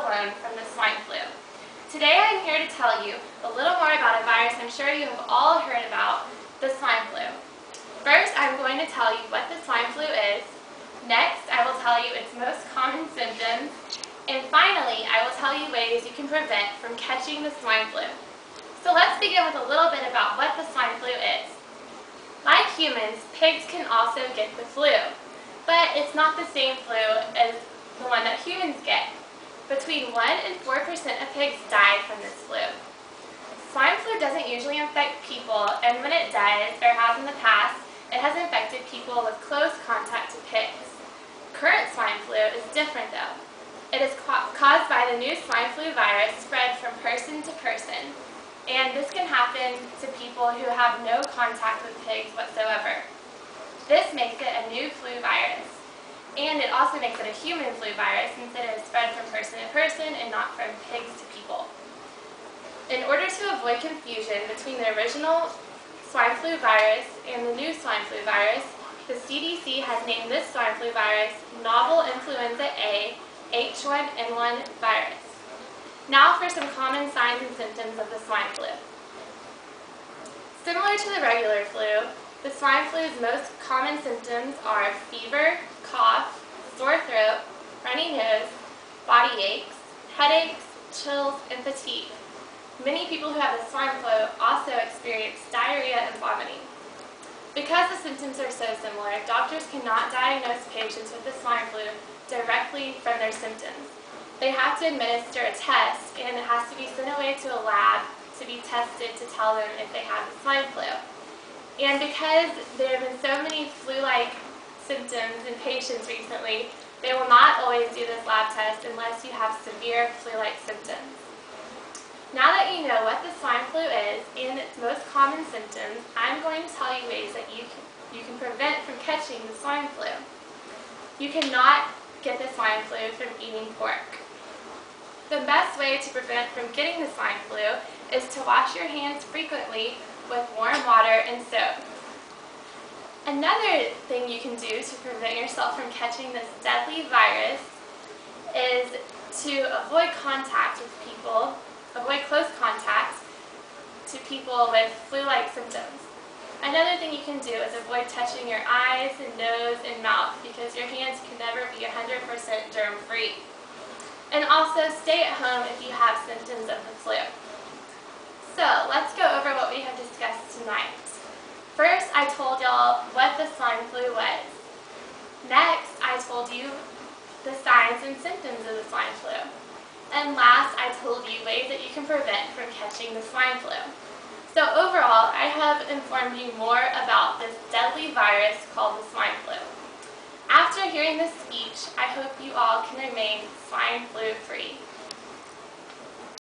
alone from the swine flu. Today I'm here to tell you a little more about a virus I'm sure you have all heard about, the swine flu. First, I'm going to tell you what the swine flu is. Next, I will tell you its most common symptoms. And finally, I will tell you ways you can prevent from catching the swine flu. So let's begin with a little bit about what the swine flu is. Like humans, pigs can also get the flu, but it's not the same flu as the one that humans get. Between 1% and 4% of pigs die from this flu. Swine flu doesn't usually infect people, and when it does, or has in the past, it has infected people with close contact to pigs. Current swine flu is different though. It is caused by the new swine flu virus spread from person to person, and this can happen to people who have no contact with pigs whatsoever. This makes it a new flu virus, and it also makes it a human flu virus since it is spread from person to person and not from pigs to people. In order to avoid confusion between the original swine flu virus and the new swine flu virus, the CDC has named this swine flu virus Novel Influenza A H1N1 virus. Now for some common signs and symptoms of the swine flu. Similar to the regular flu, the swine flu's most common symptoms are fever, cough, sore throat, runny nose, body aches, headaches, chills, and fatigue. Many people who have the swine flu also experience diarrhea and vomiting. Because the symptoms are so similar, doctors cannot diagnose patients with the swine flu directly from their symptoms. They have to administer a test, and it has to be sent away to a lab to be tested to tell them if they have the swine flu. And because there have been so many flu-like symptoms in patients recently, they will not always do this lab test unless you have severe flu-like symptoms. Now that you know what the swine flu is and its most common symptoms, I'm going to tell you ways that you can prevent from catching the swine flu. You cannot get the swine flu from eating pork. The best way to prevent from getting the swine flu is to wash your hands frequently with warm water and soap. Another thing you can do to prevent yourself from catching this deadly virus is to avoid contact with people, avoid close contact to people with flu-like symptoms. Another thing you can do is avoid touching your eyes and nose and mouth because your hands can never be 100% germ-free. And also stay at home if you have symptoms of the flu. So let's go over what we have discussed tonight. First, I told y'all what the swine flu was. Next, I told you the signs and symptoms of the swine flu. And last, I told you ways that you can prevent from catching the swine flu. So overall, I have informed you more about this deadly virus called the swine flu. After hearing this speech, I hope you all can remain swine flu free.